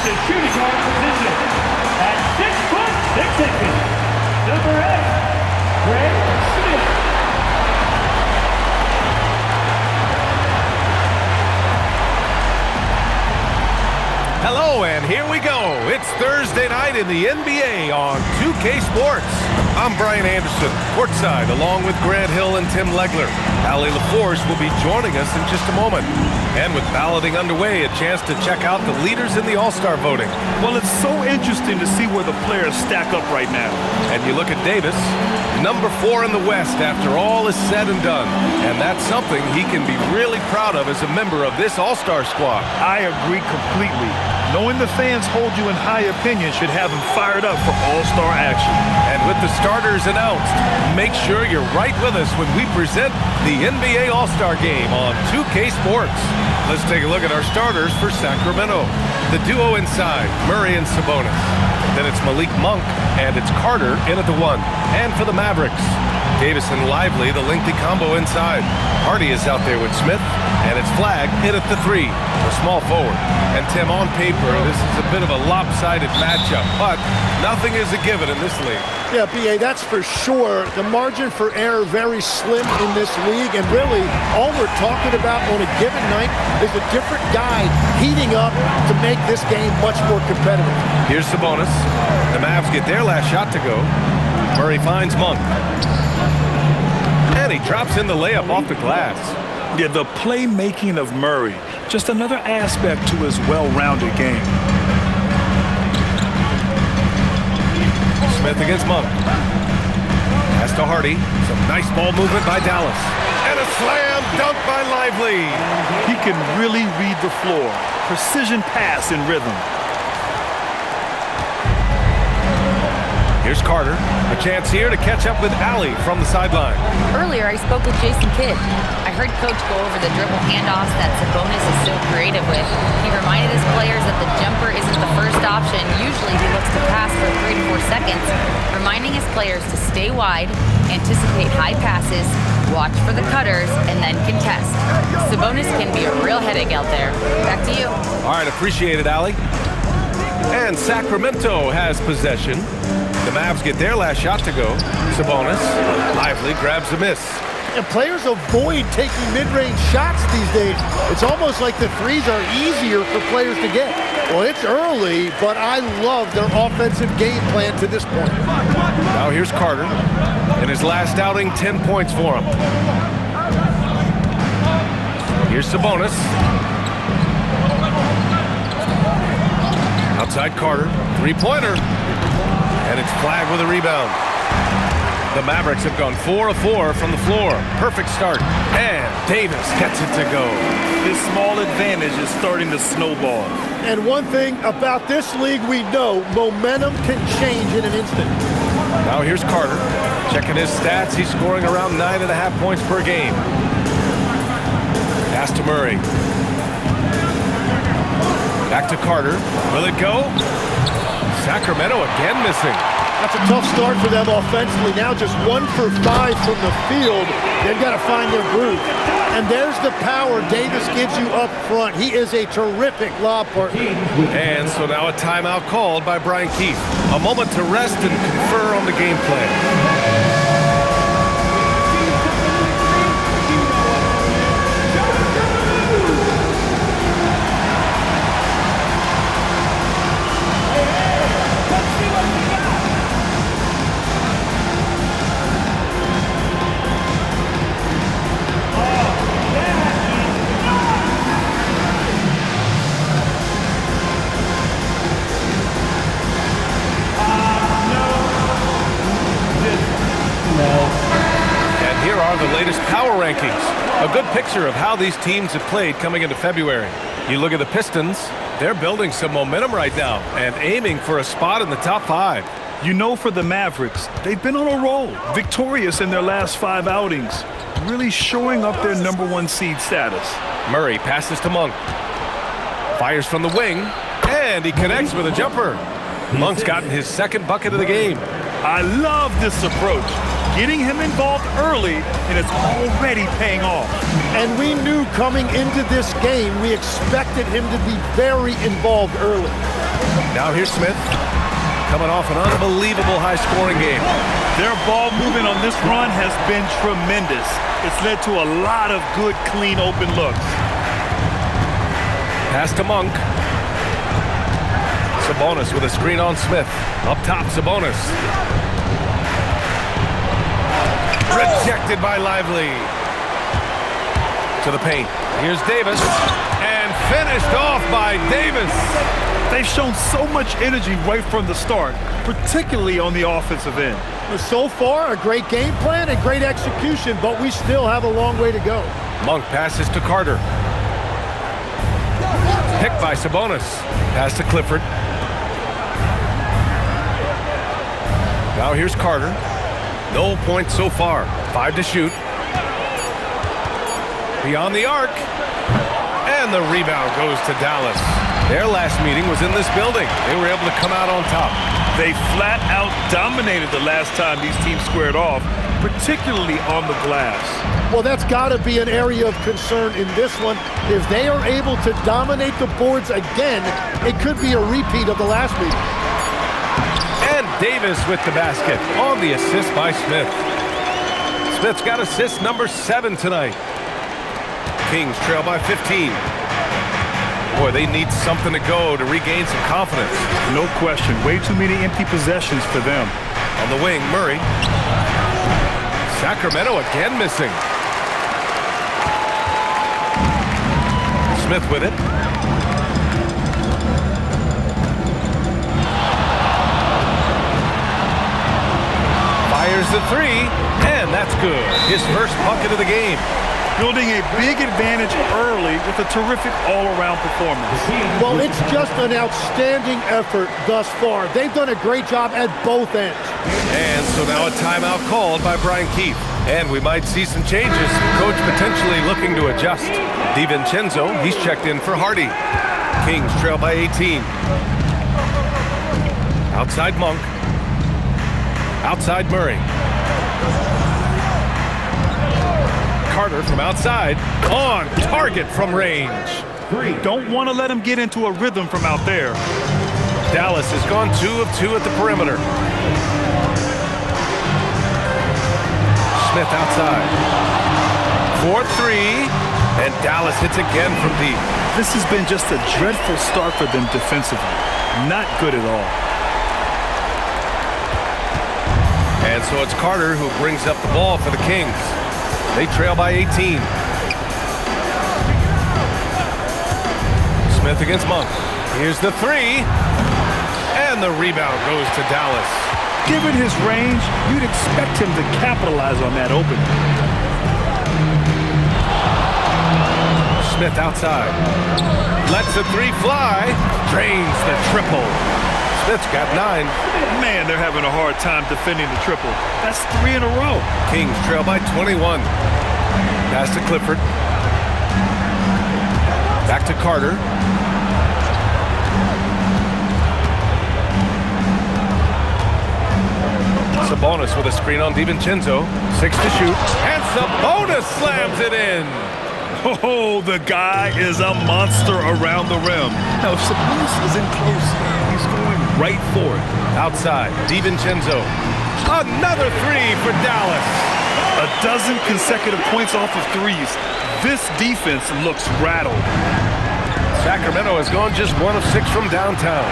the shooting guard position. At 6 foot 6 inches, number 8, Greg Smith. Hello, and here we go. It's Thursday night in the NBA on 2K Sports. I'm Brian Anderson, courtside, along with Grant Hill and Tim Legler. Allie LaForce will be joining us in just a moment. And with balloting underway, a chance to check out the leaders in the All-Star voting. Well, it's so interesting to see where the players stack up right now. And you look at Davis, number 4 in the West after all is said and done. And that's something he can be really proud of as a member of this All-Star squad. I agree completely. Knowing the fans hold you in high opinion should have him fired up for All-Star action. And with the starters announced, make sure you're right with us when we present the NBA All-Star Game on 2K Sports. Let's take a look at our starters for Sacramento. The duo inside, Murray and Sabonis. Then it's Malik Monk, and it's Carter in at the 1. And for the Mavericks, Davis and Lively, the lengthy combo inside. Hardy is out there with Smith, and it's Flagg in at the 3, the small forward. And Tim, on paper, this is a bit of a lopsided matchup, but nothing is a given in this league. Yeah, B.A., that's for sure. The margin for error very slim in this league, and really all we're talking about on a given night is a different guy heating up to make this game much more competitive. Here's Sabonis. The Mavs get their last shot to go. Murray finds Monk. And he drops in the layup off the glass. Yeah, the playmaking of Murray, just another aspect to his well-rounded game. Smith against Monk. Pass to Hardy. Some nice ball movement by Dallas. And a slam dunk by Lively. He can really read the floor. Precision pass in rhythm. Here's Carter. A chance here to catch up with Allie from the sideline. Earlier, I spoke with Jason Kidd. I heard Coach go over the dribble handoffs that Sabonis is so creative with. He reminded his players that the jumper isn't the first option. Usually, he looks to pass for 3 to 4 seconds, reminding his players to stay wide, anticipate high passes, watch for the cutters, and then contest. Sabonis can be a real headache out there. Back to you. All right, appreciate it, Allie. And Sacramento has possession. The Mavs get their last shot to go. Sabonis, Lively grabs a miss. And players avoid taking mid-range shots these days. It's almost like the threes are easier for players to get. Well, it's early, but I love their offensive game plan to this point. Now here's Carter. In his last outing, 10 points for him. Here's Sabonis. Outside Carter, three-pointer. And it's Flagg with a rebound. The Mavericks have gone 4 of 4 from the floor. Perfect start. And Davis gets it to go. His small advantage is starting to snowball. And one thing about this league we know, momentum can change in an instant. Now here's Carter. Checking his stats, he's scoring around 9.5 points per game. Pass to Murray. Back to Carter. Will it go? Sacramento again missing. That's a tough start for them offensively. Now just 1 for 5 from the field. They've got to find their groove. And there's the power Davis gives you up front. He is a terrific lob partner. And so now a timeout called by Brian Keefe. A moment to rest and confer on the game plan. The latest power rankings. A good picture of how these teams have played coming into February. You look at the Pistons, they're building some momentum right now and aiming for a spot in the top 5. You know, for the Mavericks, they've been on a roll, victorious in their last 5 outings, really showing up their #1 seed status. Murray passes to Monk. Fires from the wing, and he connects with a jumper. Monk's gotten his 2nd bucket of the game. I love this approach. Getting him involved early, and it's already paying off. And we knew coming into this game, we expected him to be very involved early. Now here's Smith, coming off an unbelievable high-scoring game. Their ball movement on this run has been tremendous. It's led to a lot of good, clean, open looks. Pass to Monk. Sabonis with a screen on Smith. Up top, Sabonis. Rejected by Lively. To the paint. Here's Davis. And finished off by Davis. They've shown so much energy right from the start, particularly on the offensive end. So far, a great game plan and great execution, but we still have a long way to go. Monk passes to Carter. Picked by Sabonis. Pass to Clifford. Now here's Carter. No points so far. 5 to shoot. Beyond the arc. And the rebound goes to Dallas. Their last meeting was in this building. They were able to come out on top. They flat out dominated the last time these teams squared off, particularly on the glass. Well, that's got to be an area of concern in this one. If they are able to dominate the boards again, it could be a repeat of the last meeting. And Davis with the basket on the assist by Smith. Smith's got assist number 7 tonight. Kings trail by 15. Boy, they need something to go to regain some confidence. No question. Way too many empty possessions for them. On the wing, Murray. Sacramento again missing. Smith with it. Fires the 3, and that's good. His first bucket of the game. Building a big advantage early with a terrific all-around performance. Well, it's just an outstanding effort thus far. They've done a great job at both ends. And so now a timeout called by Brian Keefe. And we might see some changes. Coach potentially looking to adjust. DiVincenzo, he's checked in for Hardy. Kings trail by 18. Outside Monk. Outside Murray. Carter from outside, on target from range. Don't want to let him get into a rhythm from out there. Dallas has gone 2 of 2 at the perimeter. Smith outside. 4-3, and Dallas hits again from deep. This has been just a dreadful start for them defensively. Not good at all. And so it's Carter who brings up the ball for the Kings. They trail by 18. Smith against Monk. Here's the 3. And the rebound goes to Dallas. Given his range, you'd expect him to capitalize on that opening. Smith outside. Lets the 3 fly. Drains the triple. Smith's got 9. Man, they're having a hard time defending the triple. That's 3 in a row. Kings trail by 21. Pass to Clifford. Back to Carter. Sabonis with a screen on DiVincenzo. 6 to shoot. And Sabonis slams it in. Oh, the guy is a monster around the rim. Now, if Sabonis is in close, he's going right for it. Outside, DiVincenzo. Another 3 for Dallas. A dozen consecutive points off of threes. This defense looks rattled. Sacramento has gone just 1 of 6 from downtown.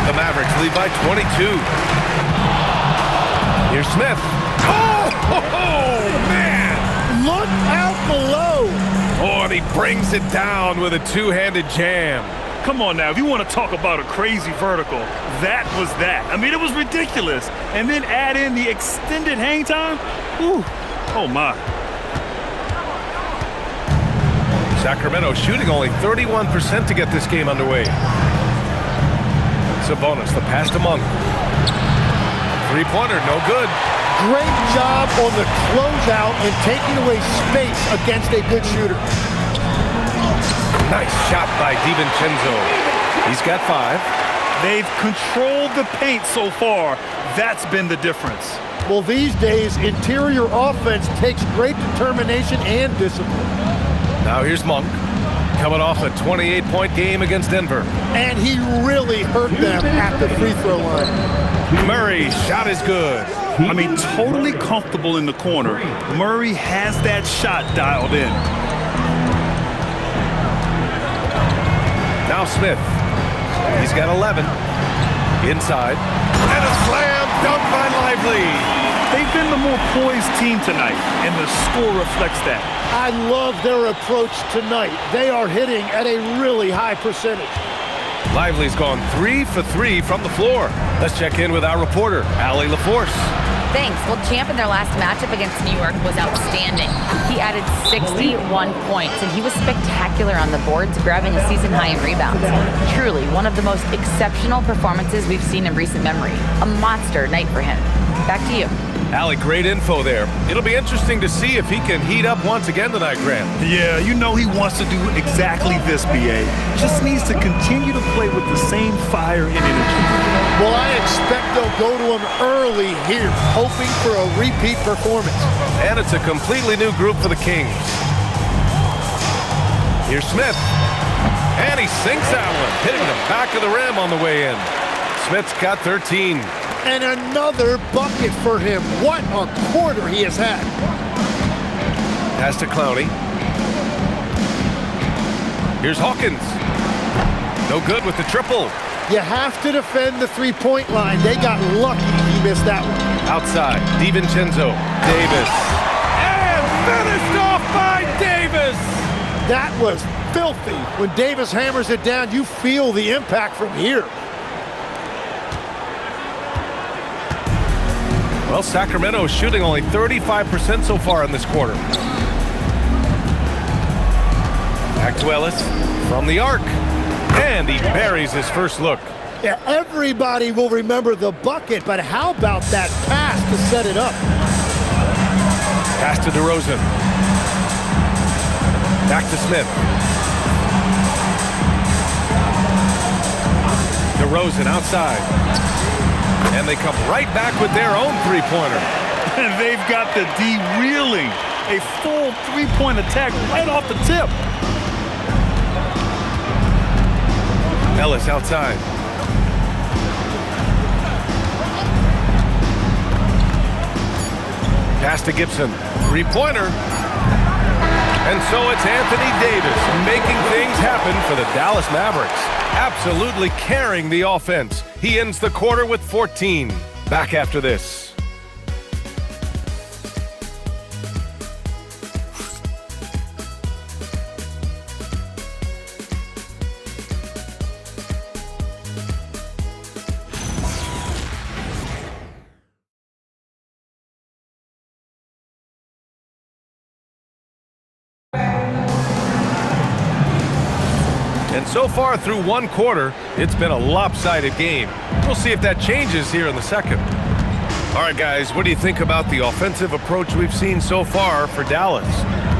The Mavericks lead by 22. Here's Smith. Oh, man! Look out below. Oh, and he brings it down with a 2-handed jam. Come on now, if you want to talk about a crazy vertical, that was that. I mean, it was ridiculous. And then add in the extended hang time. Ooh, oh my. Sacramento shooting only 31% to get this game underway. Sabonis, the pass to Monk. 3-pointer, no good. Great job on the closeout and taking away space against a good shooter. Nice shot by DiVincenzo. He's got 5. They've controlled the paint so far. That's been the difference. Well, these days, interior offense takes great determination and discipline. Now here's Monk. coming off a 28-point game against Denver. And he really hurt them at the free throw line. Murray, shot is good. I mean, totally comfortable in the corner. Murray has that shot dialed in. Now Smith. He's got 11. Inside. And a slam dunk by Lively. They've been the more poised team tonight, and the score reflects that. I love their approach tonight. They are hitting at a really high percentage. Lively's gone 3 for 3 from the floor. Let's check in with our reporter, Allie LaForce. Thanks. Well, Champ in their last matchup against New York was outstanding. He added 61 points, and he was spectacular on the boards, grabbing a season high in rebounds. Truly, one of the most exceptional performances we've seen in recent memory. A monster night for him. Back to you. Allie, great info there. It'll be interesting to see if he can heat up once again tonight, Grant. Yeah, you know he wants to do exactly this, BA. Just needs to continue to play with the same fire and energy. Well, I expect they'll go to him early here, hoping for a repeat performance. And it's a completely new group for the Kings. Here's Smith. And he sinks that one, hitting the back of the rim on the way in. Smith's got 13. And another bucket for him. What a quarter he has had. Pass to Clowney. Here's Hawkins. No good with the triple. You have to defend the three-point line. They got lucky he missed that one. Outside, DiVincenzo. Davis. And finished off by Davis. That was filthy. When Davis hammers it down, you feel the impact from here. Well, Sacramento is shooting only 35% so far in this quarter. Back to Ellis from the arc. And he buries his first look. Yeah, everybody will remember the bucket, but how about that pass to set it up? Pass to DeRozan. Back to Smith. DeRozan outside. And they come right back with their own three-pointer. And they've got the D reeling. A full three-point attack right off the tip. Ellis outside. Pass to Gibson. Three-pointer. And so it's Anthony Davis making things happen for the Dallas Mavericks. Absolutely carrying the offense. He ends the quarter with 14. Back after this. And so far through one quarter, it's been a lopsided game. We'll see if that changes here in the second. All right, guys, what do you think about the offensive approach we've seen so far for Dallas?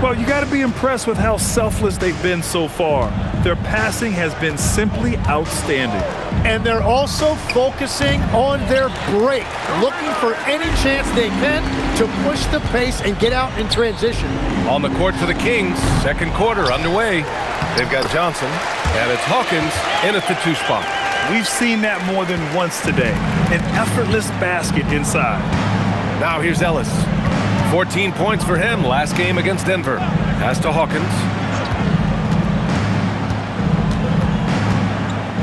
Well, you got to be impressed with how selfless they've been so far. Their passing has been simply outstanding. And they're also focusing on their break, looking for any chance they can to push the pace and get out in transition. On the court for the Kings, second quarter underway. They've got Johnson, and it's Hawkins in at the 2 spot. We've seen that more than once today. An effortless basket inside. Now here's Ellis. 14 points for him last game against Denver. Pass to Hawkins.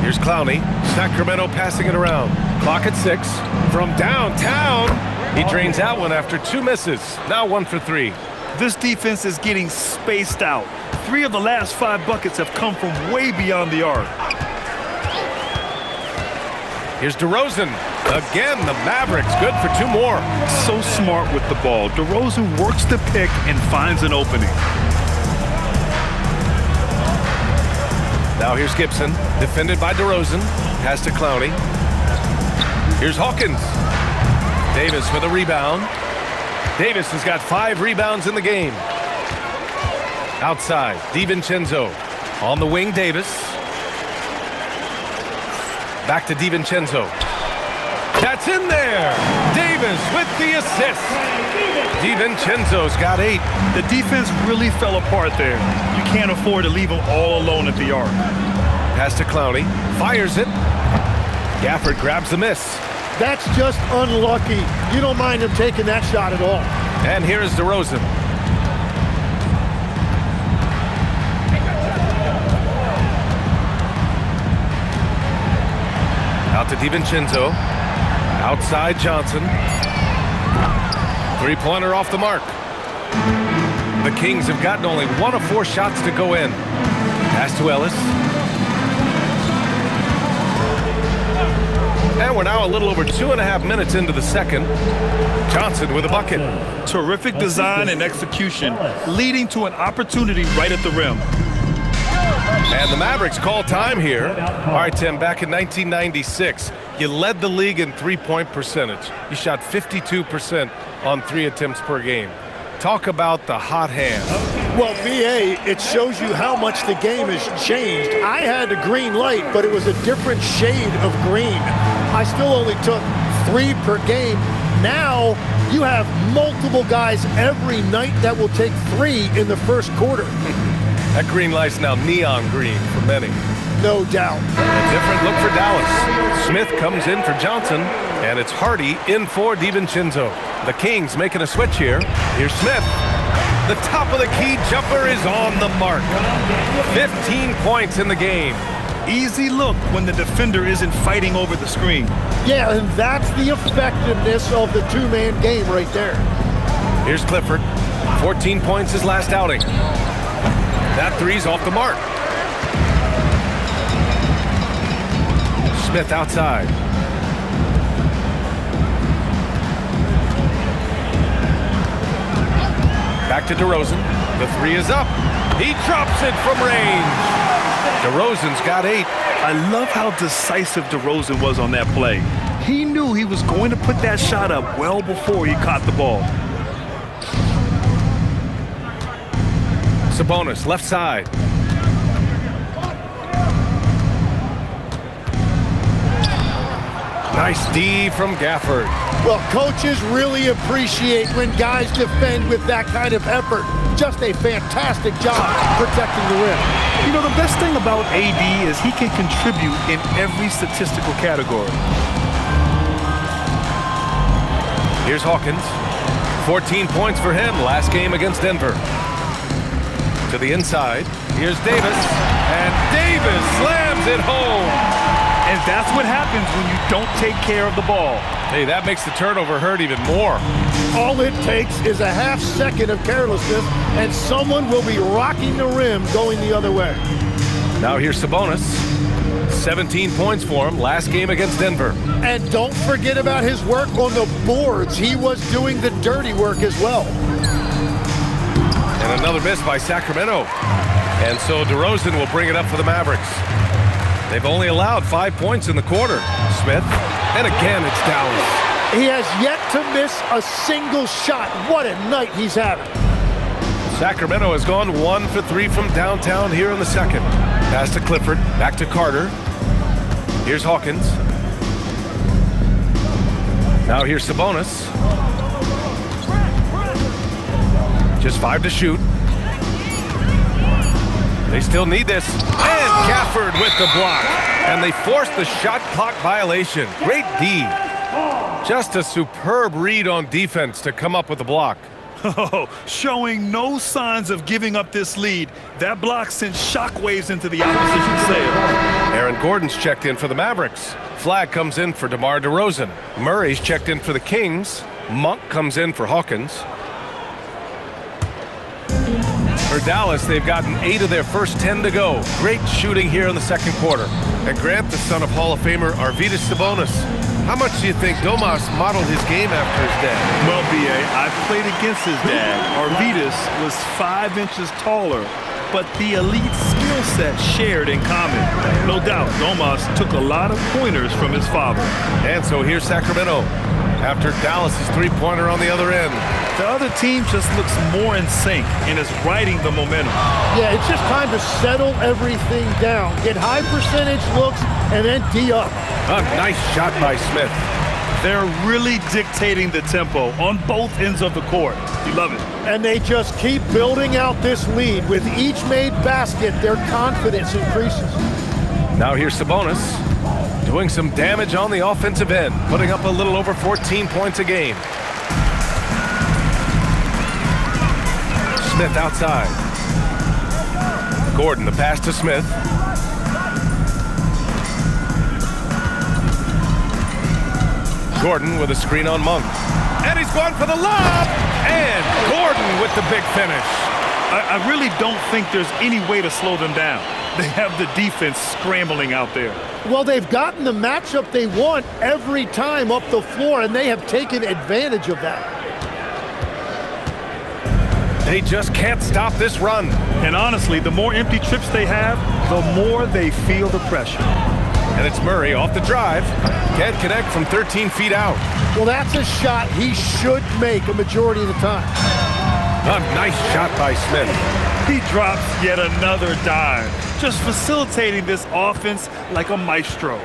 Here's Clowney. Sacramento passing it around. Clock at 6. From downtown, he drains that one after 2 misses. Now 1 for 3. This defense is getting spaced out. 3 of the last 5 buckets have come from way beyond the arc. Here's DeRozan. Again, the Mavericks good for 2 more. So smart with the ball. DeRozan works the pick and finds an opening. Now here's Gibson, defended by DeRozan. Pass to Clowney. Here's Hawkins. Davis with a rebound. Davis has got 5 rebounds in the game. Outside, DiVincenzo. On the wing, Davis. Back to DiVincenzo. That's in there. Davis with the assist. DiVincenzo's got 8. The defense really fell apart there. You can't afford to leave them all alone at the arc. Pass to Clowney. Fires it. Gafford grabs the miss. That's just unlucky. You don't mind him taking that shot at all. And here is DeRozan. Out to DiVincenzo. Outside Johnson. Three-pointer off the mark. The Kings have gotten only 1 of 4 shots to go in. Pass to Ellis. And we're now a little over 2.5 minutes into the second. Johnson with a bucket. Terrific design and execution, leading to an opportunity right at the rim. And the Mavericks call time here. All right, Tim, back in 1996, you led the league in three-point percentage. You shot 52% on 3 attempts per game. Talk about the hot hand. Well, VA, it shows you how much the game has changed. I had a green light, but it was a different shade of green. I still only took 3 per game. Now you have multiple guys every night that will take 3 in the first quarter. That green light's now neon green for many. No doubt. A different look for Dallas. Smith comes in for Johnson, and it's Hardy in for DiVincenzo. The Kings making a switch here. Here's Smith. The top of the key jumper is on the mark. 15 points in the game. Easy look when the defender isn't fighting over the screen. Yeah, and that's the effectiveness of the two-man game right there. Here's Clifford. 14 points his last outing. That three's off the mark. Smith outside. Back to DeRozan. The 3 is up. He drops it from range. DeRozan's got 8. I love how decisive DeRozan was on that play. He knew he was going to put that shot up well before he caught the ball. Sabonis, left side. Nice D from Gafford. Well, coaches really appreciate when guys defend with that kind of effort. Just a fantastic job protecting the rim. You know, the best thing about AD is he can contribute in every statistical category. Here's Hawkins. 14 points for him last game against Denver. To the inside. Here's Davis. And Davis slams it home. And that's what happens when you don't take care of the ball. Hey, that makes the turnover hurt even more. All it takes is a half second of carelessness, and someone will be rocking the rim going the other way. Now here's Sabonis. 17 points for him last game against Denver. And don't forget about his work on the boards. He was doing the dirty work as well. And another miss by Sacramento. And so DeRozan will bring it up for the Mavericks. They've only allowed 5 points in the quarter. Smith, and again it's Dallas. He has yet to miss a single shot. What a night he's having. Sacramento has gone 1 for 3 from downtown here in the second. Pass to Clifford, back to Carter. Here's Hawkins. Now here's Sabonis. Just 5 to shoot. They still need this. And Gafford with the block. And they force the shot clock violation. Great D. Just a superb read on defense to come up with the block. Oh, showing no signs of giving up this lead. That block sent shockwaves into the opposition sail. Aaron Gordon's checked in for the Mavericks. Flag comes in for DeMar DeRozan. Murray's checked in for the Kings. Monk comes in for Hawkins. For Dallas, they've gotten 8 of their first 10 to go. Great shooting here in the second quarter. And Grant, the son of Hall of Famer Arvydas Sabonis. How much do you think Domas modeled his game after his dad? Well, B.A., I played against his dad. Arvydas was 5 inches taller, but the elite skill set shared in common. No doubt, Domas took a lot of pointers from his father. And so here's Sacramento after Dallas's three-pointer on the other end. The other team just looks more in sync and is riding the momentum. Yeah, it's just time to settle everything down. Get high percentage looks and then D up. A nice shot by Smith. They're really dictating the tempo on both ends of the court. You love it. And they just keep building out this lead. With each made basket, their confidence increases. Now here's Sabonis doing some damage on the offensive end, putting up a little over 14 points a game. Smith outside. Gordon, the pass to Smith. Gordon with a screen on Monk. And he's gone for the lob! And Gordon with the big finish. I really don't think there's any way to slow them down. They have the defense scrambling out there. Well, they've gotten the matchup they want every time up the floor, and they have taken advantage of that. They just can't stop this run. And honestly, the more empty trips they have, the more they feel the pressure. And it's Murray off the drive. Can't connect from 13 feet out. Well, that's a shot he should make a majority of the time. A nice shot by Smith. He drops yet another dime, just facilitating this offense like a maestro.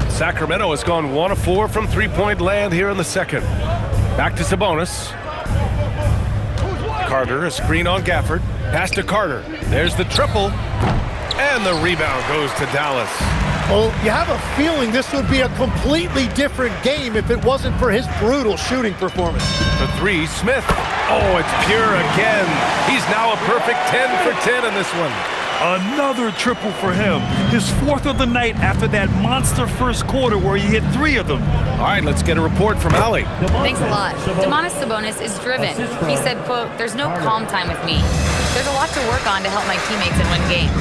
Sacramento has gone 1 of 4 from three-point land here in the second. Back to Sabonis. Carter, a screen on Gafford. Pass to Carter. There's the triple. And the rebound goes to Dallas. Well, you have a feeling this would be a completely different game if it wasn't for his brutal shooting performance. The three, Smith. Oh, it's pure again. He's now a perfect 10 for 10 in this one. Another triple for him. His fourth of the night after that monster first quarter where he hit 3 of them. All right, let's get a report from Allie. Thanks a lot. Domantas Sabonis is driven. He said, quote, "There's no calm time with me. There's a lot to work on to help my teammates and win games.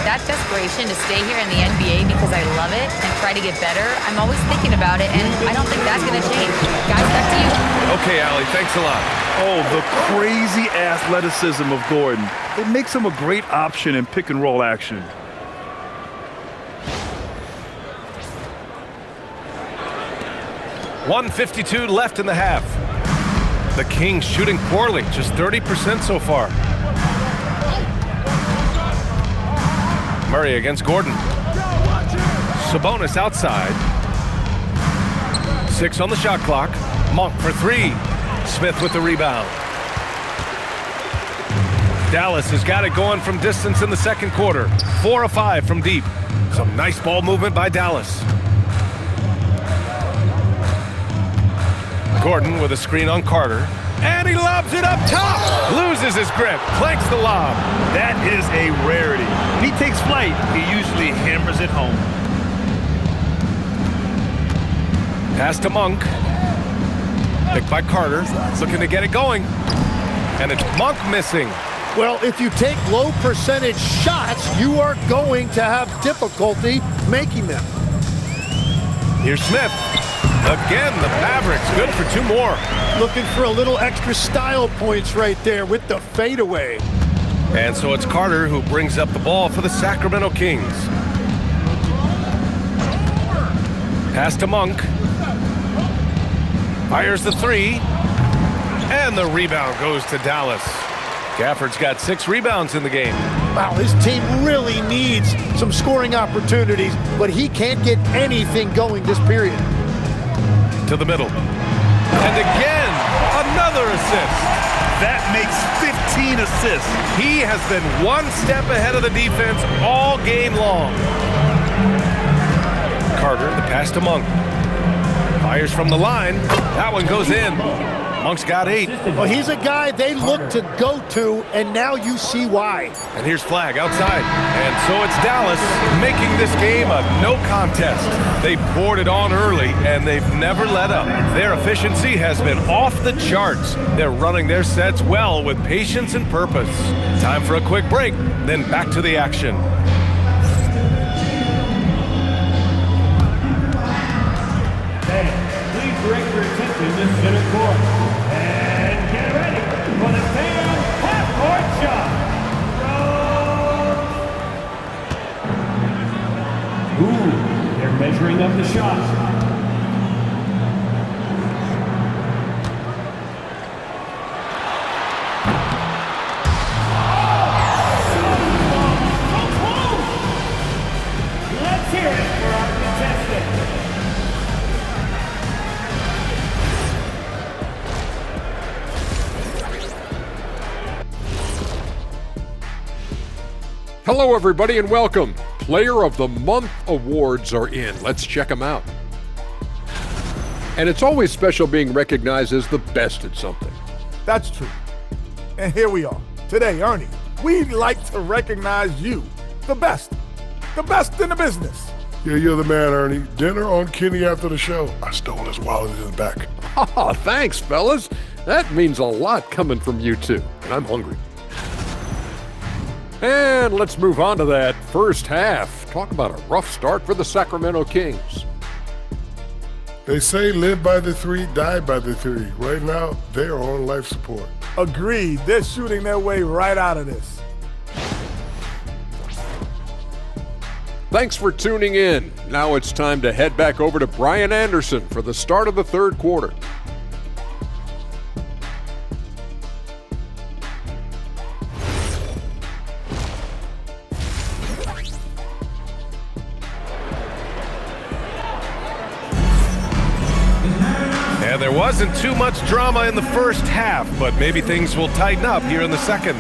That desperation to stay here in the NBA because I love it and try to get better, I'm always thinking about it, and I don't think that's going to change." Guys, back to you. Okay, Allie, thanks a lot. Oh, the crazy athleticism of Gordon. It makes him a great option in pick-and-roll action. .152 left in the half. The Kings shooting poorly, just 30% so far. Murray against Gordon. Sabonis outside. 6 on the shot clock. Monk for 3. Smith with the rebound. Dallas has got it going from distance in the second quarter. 4 of 5 from deep. Some nice ball movement by Dallas. Gordon with a screen on Carter. And he lobs it up top. Loses his grip. Clanks the lob. That is a rarity. When he takes flight, he usually hammers it home. Pass to Monk. Picked by Carter. Looking to get it going. And it's Monk missing. Well, if you take low percentage shots, you are going to have difficulty making them. Here's Smith. Again, the Mavericks good for 2 more. Looking for a little extra style points right there with the fadeaway. And so it's Carter who brings up the ball for the Sacramento Kings. Pass to Monk. Fires the 3. And the rebound goes to Dallas. Gafford's got 6 rebounds in the game. Wow, his team really needs some scoring opportunities, but he can't get anything going this period. To the middle. And again, another assist. That makes 15 assists. He has been 1 step ahead of the defense all game long. Carter, the pass to Monk. Fires from the line. That one goes in. Monk's got 8. Well, he's a guy they look to go to, and now you see why. And here's Flag outside. And so it's Dallas making this game a no contest. They poured it on early, and they've never let up. Their efficiency has been off the charts. They're running their sets well with patience and purpose. Time for a quick break, then back to the action. Please direct your attention to center court. And get ready for the fan half-court shot. Ooh, they're measuring up the shot. Let's hear it for our contestant. Hello, everybody, and welcome. Player of the Month awards are in. Let's check them out. And it's always special being recognized as the best at something. That's true. And here we are. Today, Ernie, we'd like to recognize you, the best in the business. Yeah, you're the man, Ernie. Dinner on Kenny after the show. I stole his wallet in the back. Oh, thanks, fellas. That means a lot coming from you two, and I'm hungry. And let's move on to that first half. Talk about a rough start for the Sacramento Kings. They say live by the three, die by the three. Right now, they're on life support. Agreed. They're shooting their way right out of this. Thanks for tuning in. Now it's time to head back over to Brian Anderson for the start of the third quarter. And there wasn't too much drama in the first half, but maybe things will tighten up here in the second.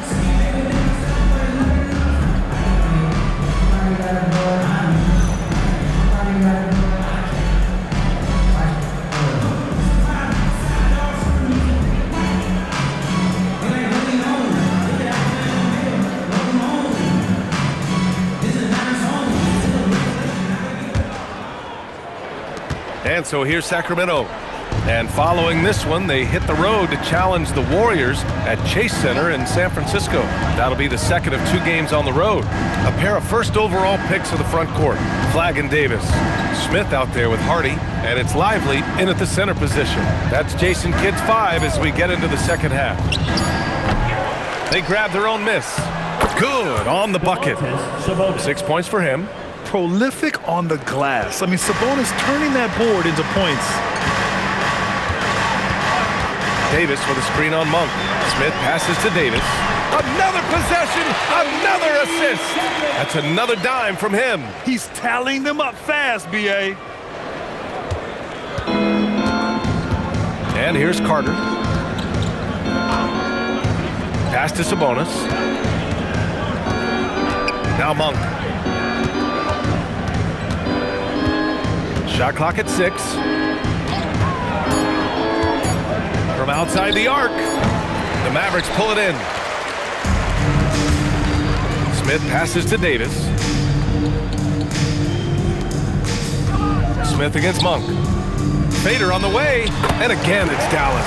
And so here's Sacramento. And following this one, they hit the road to challenge the Warriors at Chase Center in San Francisco. That'll be the second of 2 games on the road. A pair of first overall picks of the front court, Flagg and Davis. Smith out there with Hardy, and it's Lively in at the center position. That's Jason Kidd's 5 as we get into the second half. They grab their own miss. Good on the bucket. 6 points for him. Prolific on the glass. I mean, Sabonis turning that board into points. Davis with a screen on Monk. Smith passes to Davis. Another possession, another assist. That's another dime from him. He's tallying them up fast, B.A. And here's Carter. Pass to Sabonis. Now Monk. Shot clock at 6. From outside the arc, the Mavericks pull it in. Smith passes to Davis. Smith against Monk. Fader on the way, and again it's Dallas.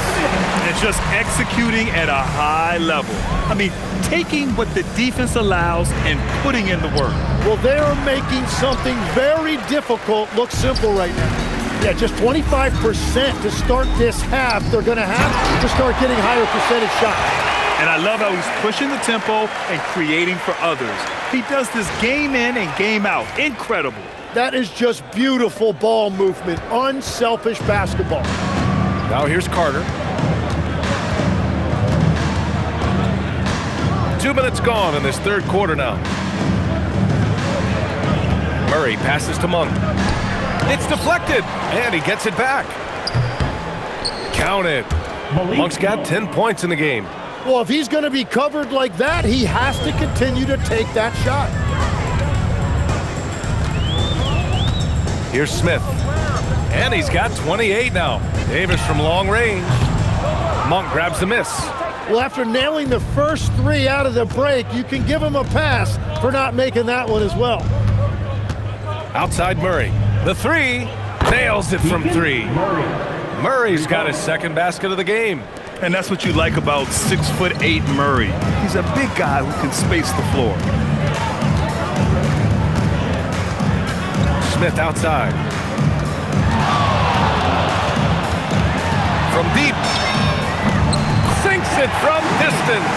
It's just executing at a high level. I mean, taking what the defense allows and putting in the work. Well, they're making something very difficult look simple right now. Yeah, just 25% to start this half. They're going to have to start getting higher percentage shots. And I love how he's pushing the tempo and creating for others. He does this game in and game out. Incredible. That is just beautiful ball movement, unselfish basketball. Now here's Carter. 2 minutes gone in this third quarter now. Murray passes to Monk. It's deflected, and he gets it back. Count it. Monk's got 10 points in the game. Well, if he's going to be covered like that, he has to continue to take that shot. Here's Smith. And he's got 28 now. Davis from long range. Monk grabs the miss. Well, after nailing the first 3 out of the break, you can give him a pass for not making that one as well. Outside Murray. The 3 nails it from 3. Murray's got his second basket of the game. And that's what you like about 6'8" Murray. He's a big guy who can space the floor. Smith outside. From deep. Sinks it from distance.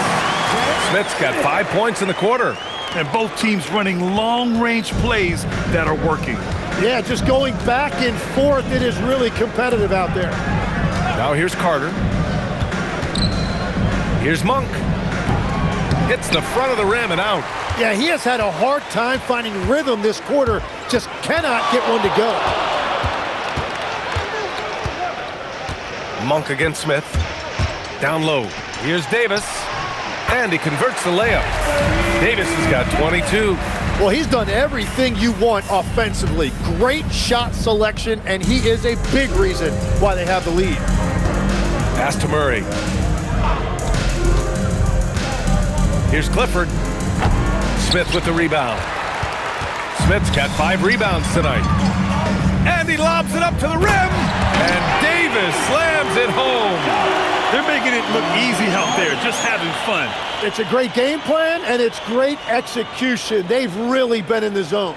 Smith's got 5 points in the quarter. And both teams running long-range plays that are working. Yeah, just going back and forth. It is really competitive out there. Now here's Carter. Here's Monk. Hits the front of the rim and out. Yeah, he has had a hard time finding rhythm this quarter. Just cannot get one to go. Monk against Smith. Down low. Here's Davis. And he converts the layup. Davis has got 22. Well, he's done everything you want offensively. Great shot selection, and he is a big reason why they have the lead. Pass to Murray. Here's Clifford. Smith with the rebound. Smith's got 5 rebounds tonight. And he lobs it up to the rim. And Davis slams it home. They're making it look easy out there, just having fun. It's a great game plan, and it's great execution. They've really been in the zone.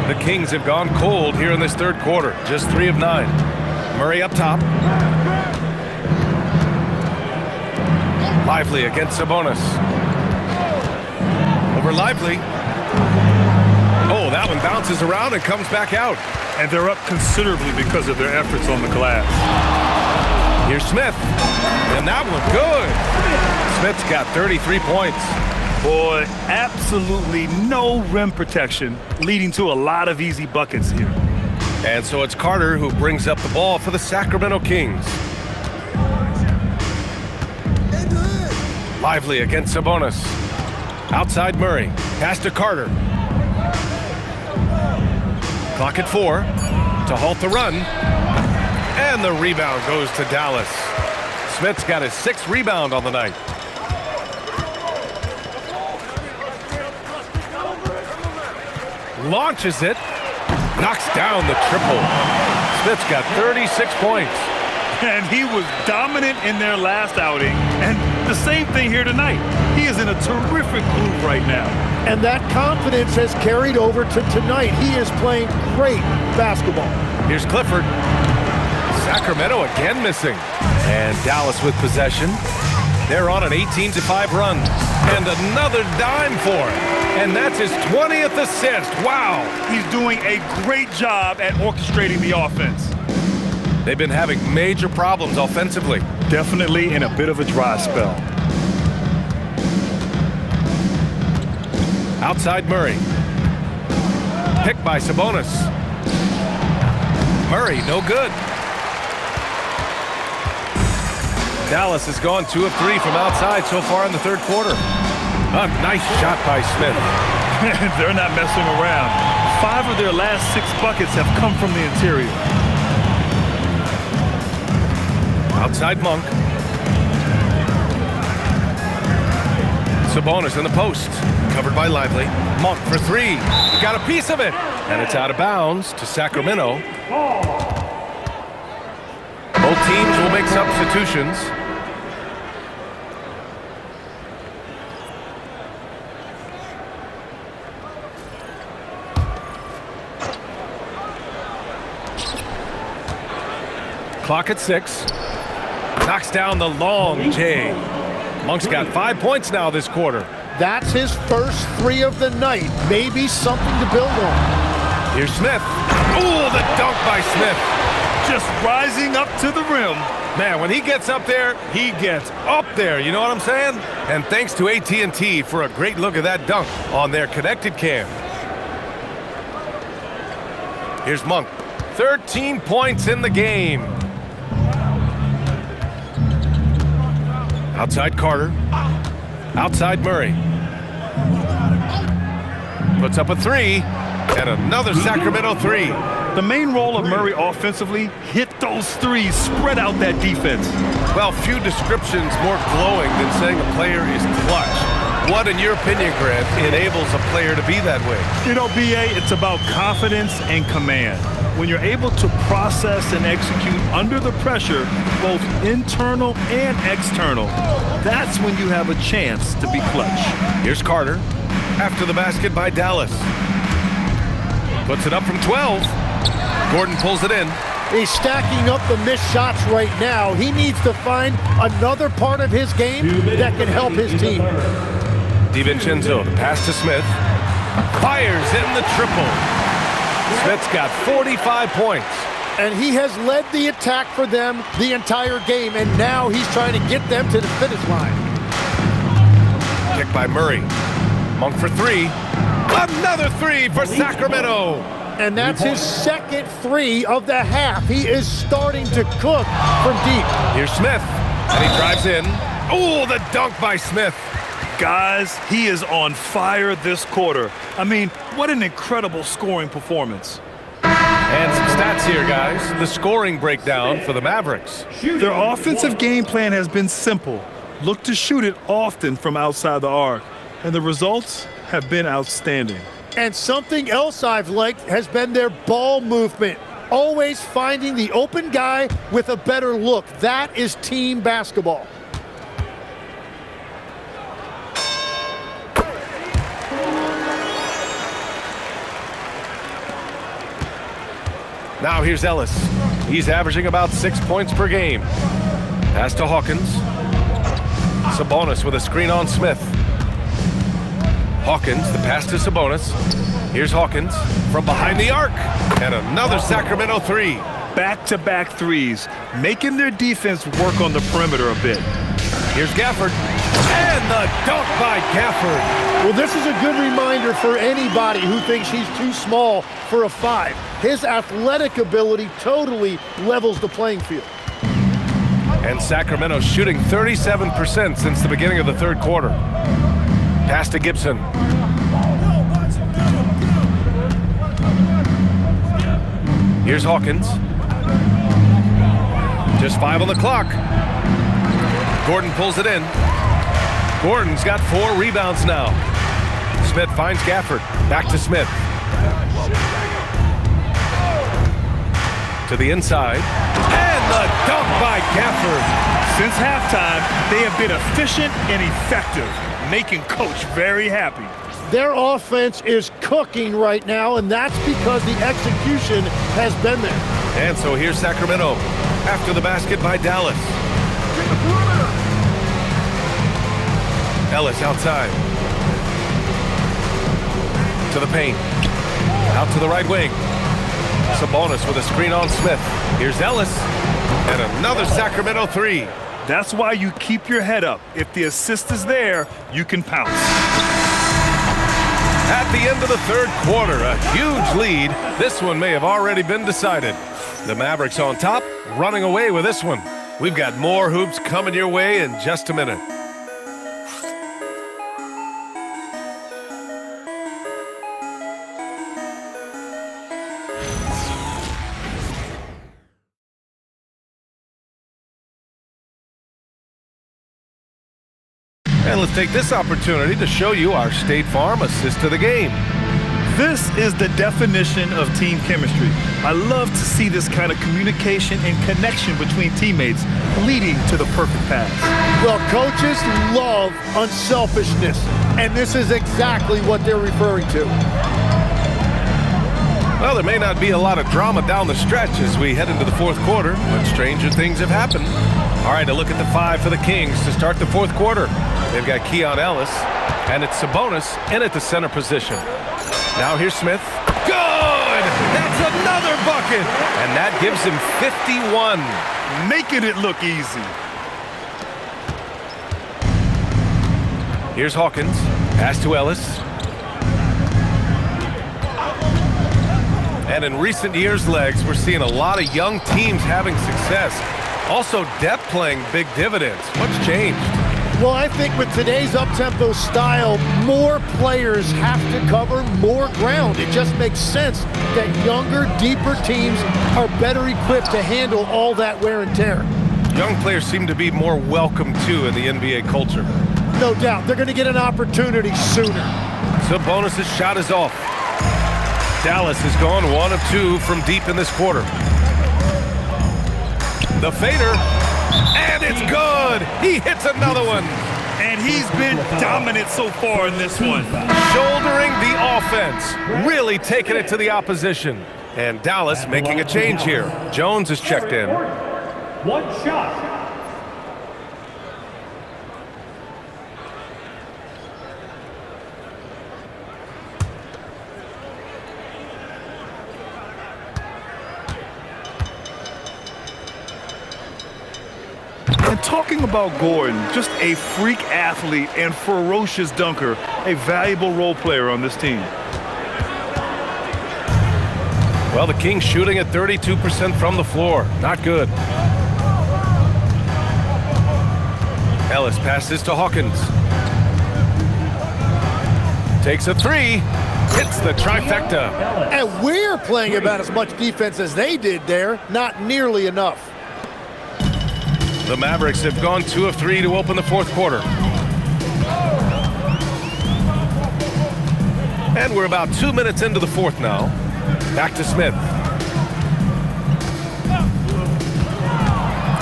The Kings have gone cold here in this third quarter. Just 3 of 9. Murray up top. Lively against Sabonis. Over Lively. Oh, that one bounces around and comes back out. And they're up considerably because of their efforts on the glass. Here's Smith. And that one good. Smith's got 33 points. Boy, absolutely no rim protection, leading to a lot of easy buckets here. And so it's Carter who brings up the ball for the Sacramento Kings. Lively against Sabonis. Outside Murray. Pass to Carter. Clock at 4 to halt the run. And the rebound goes to Dallas. Smith's got his 6th rebound on the night. Launches it. Knocks down the triple. Smith's got 36 points. And he was dominant in their last outing. And the same thing here tonight. He is in a terrific groove right now. And that confidence has carried over to tonight. He is playing great basketball. Here's Clifford. Sacramento again missing. And Dallas with possession. They're on an 18-5 run. And another dime for him. And that's his 20th assist. Wow. He's doing a great job at orchestrating the offense. They've been having major problems offensively. Definitely in a bit of a dry spell. Outside Murray. Picked by Sabonis. Murray, no good. Dallas has gone 2 of 3 from outside so far in the third quarter. A nice shot by Smith. They're not messing around. 5 of their last 6 buckets have come from the interior. Outside Monk. Sabonis in the post. Covered by Lively. Monk for 3. Got a piece of it. And it's out of bounds to Sacramento. Both teams will make substitutions. Clock at 6. Knocks down the long J. Monk's got 5 points now this quarter. That's his first 3 of the night. Maybe something to build on. Here's Smith. Ooh, the dunk by Smith. Just rising up to the rim. Man, when he gets up there, he gets up there. You know what I'm saying? And thanks to AT&T for a great look at that dunk on their connected cam. Here's Monk. 13 points in the game. Outside Carter. Outside Murray. Puts up a 3. And another Sacramento 3. The main role of Murray offensively, hit those threes, spread out that defense. Well, few descriptions more glowing than saying a player is clutch. What, in your opinion, Grant, enables a player to be that way? You know, B.A., it's about confidence and command. When you're able to process and execute under the pressure, both internal and external, that's when you have a chance to be clutch. Here's Carter. After the basket by Dallas. Puts it up from 12. Gordon pulls it in. He's stacking up the missed shots right now. He needs to find another part of his game that can help his team. DiVincenzo, the pass to Smith. Fires in the triple. Smith's got 45 points. And he has led the attack for them the entire game, and now he's trying to get them to the finish line. Kick by Murray. Monk for 3. Another 3 for Sacramento. And that's his second three of the half. He is starting to cook from deep. Here's Smith, and he drives in. Oh, the dunk by Smith. Guys, he is on fire this quarter. I mean, what an incredible scoring performance. And some stats here, guys. The scoring breakdown for the Mavericks. Their offensive game plan has been simple. Look to shoot it often from outside the arc. And the results have been outstanding. And something else I've liked has been their ball movement. Always finding the open guy with a better look. That is team basketball. Now here's Ellis. He's averaging about 6 points per game. Pass to Hawkins. Sabonis with a screen on Smith. Hawkins, the pass to Sabonis. Here's Hawkins from behind the arc. And another Sacramento three. Back-to-back threes, making their defense work on the perimeter a bit. Here's Gafford. And the dunk by Gafford. Well, this is a good reminder for anybody who thinks he's too small for a 5. His athletic ability totally levels the playing field. And Sacramento shooting 37% since the beginning of the third quarter. Pass to Gibson. Here's Hawkins. Just 5 on the clock. Gordon pulls it in. Gordon's got 4 rebounds now. Smith finds Gafford. Back to Smith. To the inside. And the dunk by Gafford. Since halftime, they have been efficient and effective, making Coach very happy. Their offense is cooking right now, and that's because the execution has been there. And so here's Sacramento after the basket by Dallas. Ellis outside. To the paint. Out to the right wing. Sabonis with a screen on Smith. Here's Ellis. And another Sacramento three. That's why you keep your head up. If the assist is there, you can pounce. At the end of the third quarter, a huge lead. This one may have already been decided. The Mavericks on top, running away with this one. We've got more hoops coming your way in just a minute. And let's take this opportunity to show you our State Farm assist to the game. This is the definition of team chemistry. I love to see this kind of communication and connection between teammates leading to the perfect pass. Well, coaches love unselfishness, and this is exactly what they're referring to. Well, there may not be a lot of drama down the stretch as we head into the fourth quarter, but stranger things have happened. All right, a look at the 5 for the Kings to start the fourth quarter. They've got Keon Ellis, and it's Sabonis in at the center position. Now here's Smith. Good! That's another bucket! And that gives him 51. Making it look easy. Here's Hawkins. Pass to Ellis. And in recent years, Legs, we're seeing a lot of young teams having success. Also, depth playing big dividends. What's changed? Well, I think with today's up-tempo style, more players have to cover more ground. It just makes sense that younger, deeper teams are better equipped to handle all that wear and tear. Young players seem to be more welcome, too, in the NBA culture. No doubt. They're going to get an opportunity sooner. Sabonis' shot is off. Dallas has gone 1 of 2 from deep in this quarter. The fader. And it's good! He hits another one! And he's been dominant so far in this one. Shouldering the offense, really taking it to the opposition. And Dallas making a change here. Jones is checked in. 1 shot. And talking about Gordon, just a freak athlete and ferocious dunker, a valuable role player on this team. Well, the Kings shooting at 32% from the floor. Not good. Ellis passes to Hawkins. Takes a three. Hits the trifecta. And we're playing about as much defense as they did there. Not nearly enough. The Mavericks have gone 2 of 3 to open the fourth quarter. And we're about 2 minutes into the fourth now. Back to Smith.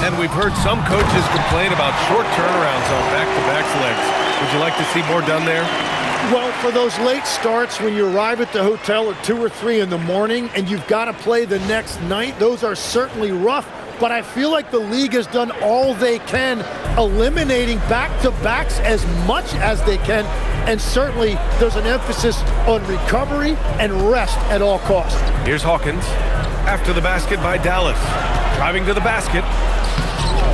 And we've heard some coaches complain about short turnarounds on back-to-back legs. Would you like to see more done there? Well, for those late starts when you arrive at the hotel at 2 or 3 in the morning and you've got to play the next night, those are certainly rough. But I feel like the league has done all they can, eliminating back-to-backs as much as they can. And certainly there's an emphasis on recovery and rest at all costs. Here's Hawkins. After the basket by Dallas. Driving to the basket.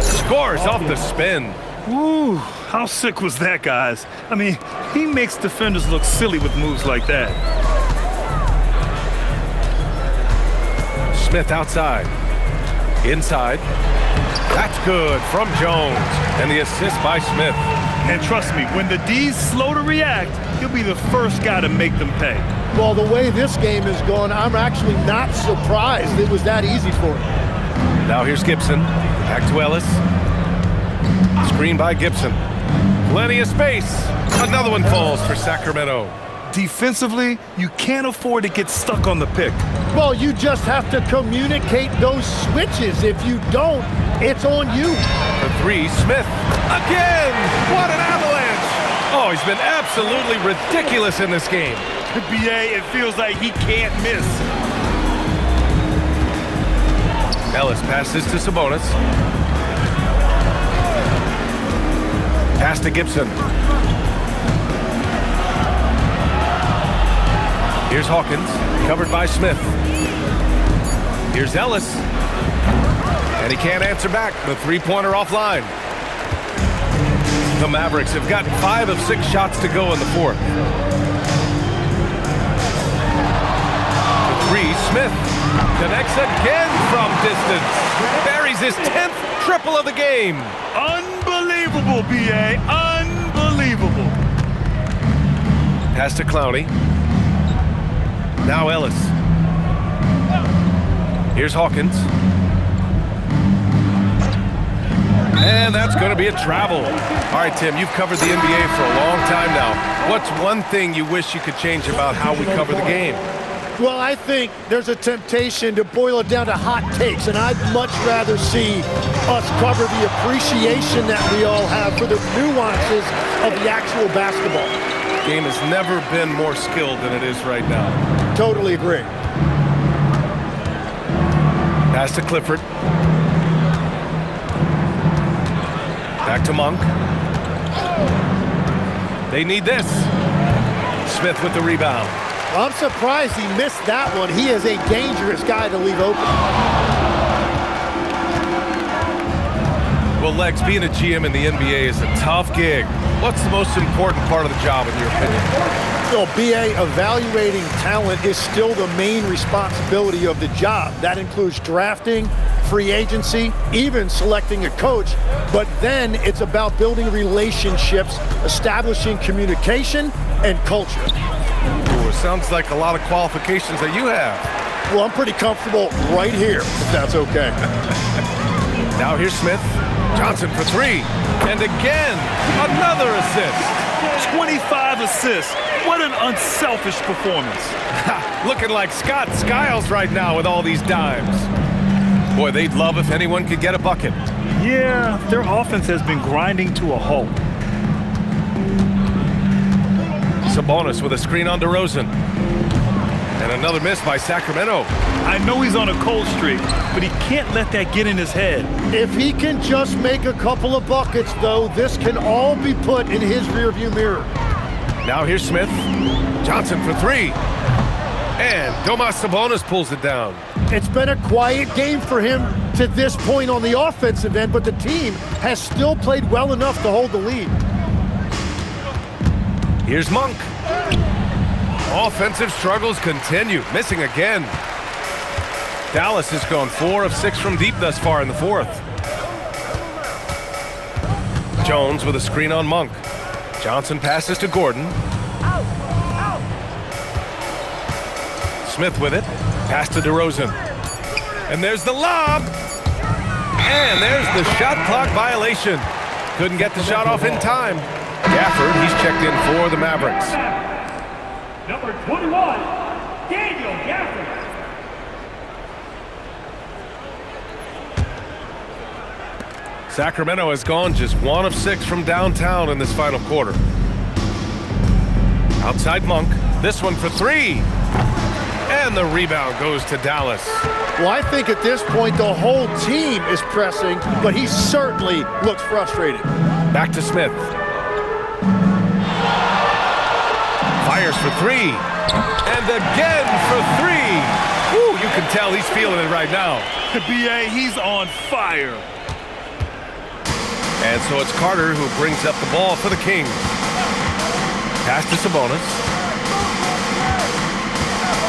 Scores off the spin. Woo, how sick was that, guys? I mean, he makes defenders look silly with moves like that. Smith outside. Inside. That's good from Jones. And the assist by Smith. And trust me, when the D's slow to react, he'll be the first guy to make them pay. Well, the way this game is going, I'm actually not surprised it was that easy for him. Now here's Gibson. Back to Ellis. Screen by Gibson. Plenty of space. Another one falls for Sacramento. Defensively, you can't afford to get stuck on the pick. Well, you just have to communicate those switches. If you don't, it's on you. For three, Smith. Again! What an avalanche! Oh, he's been absolutely ridiculous in this game. BA, it feels like he can't miss. Ellis passes to Sabonis. Pass to Gibson. Here's Hawkins, covered by Smith. Here's Ellis. And he can't answer back. The three-pointer offline. The Mavericks have gotten 5 of 6 shots to go in the fourth. The three, Smith connects again from distance. Buries his 10th triple of the game. Unbelievable, BA. Unbelievable. Pass to Clowney. Now Ellis. Here's Hawkins. And that's going to be a travel. All right, Tim, you've covered the NBA for a long time now. What's one thing you wish you could change about how we cover the game? Well, I think there's a temptation to boil it down to hot takes, and I'd much rather see us cover the appreciation that we all have for the nuances of the actual basketball. The game has never been more skilled than it is right now. Totally agree. Pass to Clifford. Back to Monk. They need this. Smith with the rebound. I'm surprised he missed that one. He is a dangerous guy to leave open. Well, Lex, being a GM in the NBA is a tough gig. What's the most important part of the job, in your opinion? So, BA, evaluating talent is still the main responsibility of the job. That includes drafting, free agency, even selecting a coach. But then it's about building relationships, establishing communication, and culture. Ooh, it sounds like a lot of qualifications that you have. Well, I'm pretty comfortable right here, if that's okay. Now here's Smith. Johnson for three. And again, another assist. 25 assists. What an unselfish performance. Looking like Scott Skiles right now with all these dimes. Boy, they'd love if anyone could get a bucket. Yeah, their offense has been grinding to a halt. Sabonis with a screen on DeRozan. And another miss by Sacramento. I know he's on a cold streak, but he can't let that get in his head. If he can just make a couple of buckets, though, this can all be put in his rearview mirror. Now here's Smith. Johnson for three. And Domas Sabonis pulls it down. It's been a quiet game for him to this point on the offensive end, but the team has still played well enough to hold the lead. Here's Monk. Offensive struggles continue. Missing again. Dallas has gone 4 of 6 from deep thus far in the fourth. Jones with a screen on Monk. Johnson passes to Gordon. Smith with it. Pass to DeRozan. And there's the lob. And there's the shot clock violation. Couldn't get the shot off in time. Gafford, he's checked in for the Mavericks. Number 21, Daniel Gafford. Sacramento has gone just 1 of 6 from downtown in this final quarter. Outside Monk. This one for 3. And the rebound goes to Dallas. Well, I think at this point the whole team is pressing, but he certainly looks frustrated. Back to Smith. Fires for 3. And again for 3. Ooh, you can tell he's feeling it right now. B.A., he's on fire. And so it's Carter who brings up the ball for the Kings. Pass to Sabonis.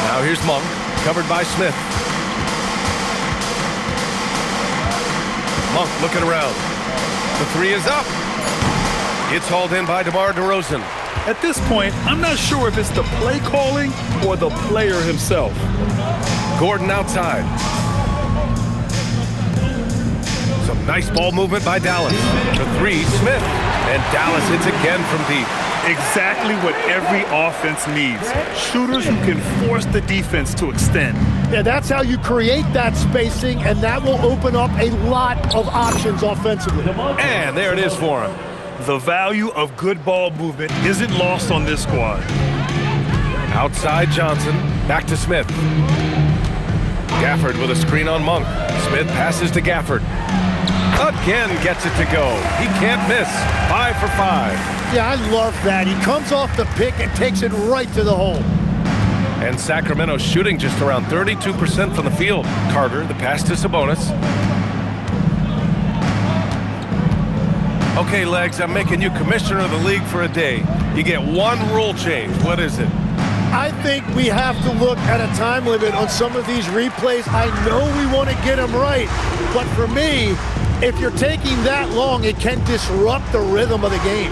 Now here's Monk, covered by Smith. Monk looking around. The 3 is up. It's hauled in by DeMar DeRozan. At this point, I'm not sure if it's the play calling or the player himself. Gordon outside. Some nice ball movement by Dallas. The 3, Smith. And Dallas hits again from deep. Exactly what every offense needs. Shooters who can force the defense to extend. Yeah, that's how you create that spacing, and that will open up a lot of options offensively. And there it is for him. The value of good ball movement isn't lost on this squad. Outside Johnson. Back to Smith. Gafford with a screen on Monk. Smith passes to Gafford. Again gets it to go. He can't miss. 5 for 5. Yeah, I love that. He comes off the pick and takes it right to the hole. And Sacramento shooting just around 32% from the field. Carter, the pass to Sabonis. Okay, Legs, I'm making you commissioner of the league for a day. You get one rule change. What is it? I think we have to look at a time limit on some of these replays. I know we want to get them right, but for me, if you're taking that long, it can disrupt the rhythm of the game.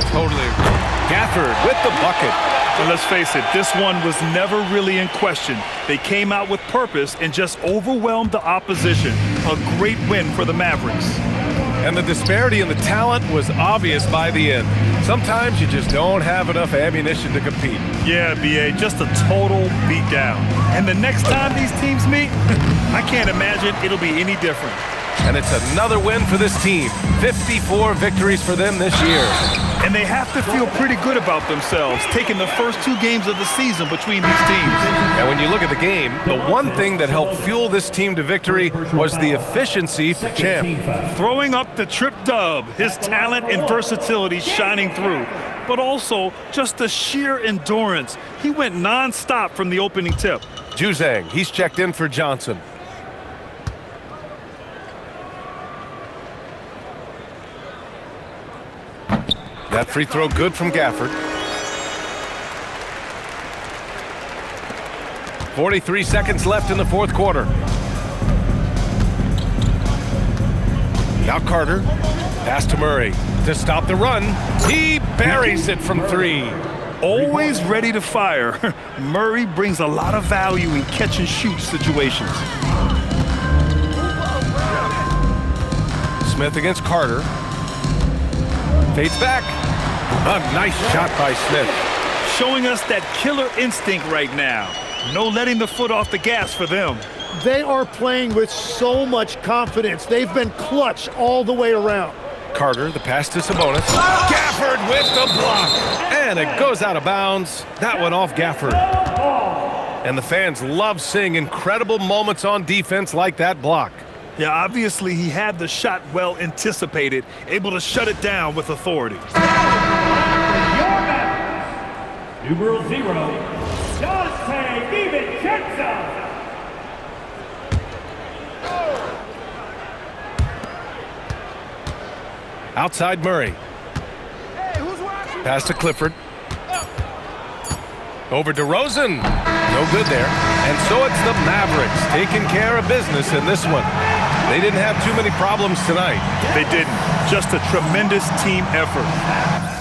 Totally agree. Gafford with the bucket. But let's face it, this one was never really in question. They came out with purpose and just overwhelmed the opposition. A great win for the Mavericks. And the disparity in the talent was obvious by the end. Sometimes you just don't have enough ammunition to compete. Yeah, B.A., just a total beatdown. And the next time these teams meet, I can't imagine it'll be any different. And it's another win for this team. 54 victories for them this year. And they have to feel pretty good about themselves, taking the first 2 games of the season between these teams. And when you look at the game, the one thing that helped fuel this team to victory was the efficiency for Champ. Throwing up the trip dub, his talent and versatility shining through. But also just the sheer endurance. He went non-stop from the opening tip. Juzang, he's checked in for Johnson. That free throw good from Gafford. 43 seconds left in the fourth quarter. Now Carter. Pass to Murray. To stop the run. He buries it from 3. Always ready to fire. Murray brings a lot of value in catch-and-shoot situations. Smith against Carter. Fades back. A nice shot by Smith. Showing us that killer instinct right now. No letting the foot off the gas for them. They are playing with so much confidence. They've been clutch all the way around. Carter, the pass to Sabonis. Gafford with the block. And it goes out of bounds. That one off Gafford. And the fans love seeing incredible moments on defense like that block. Yeah, obviously he had the shot well anticipated, able to shut it down with authority. Numero 0, Dante DiVincenzo. Outside Murray. Pass to Clifford. Over DeRozan. No good there. And so it's the Mavericks taking care of business in this one. They didn't have too many problems tonight. They didn't. Just a tremendous team effort.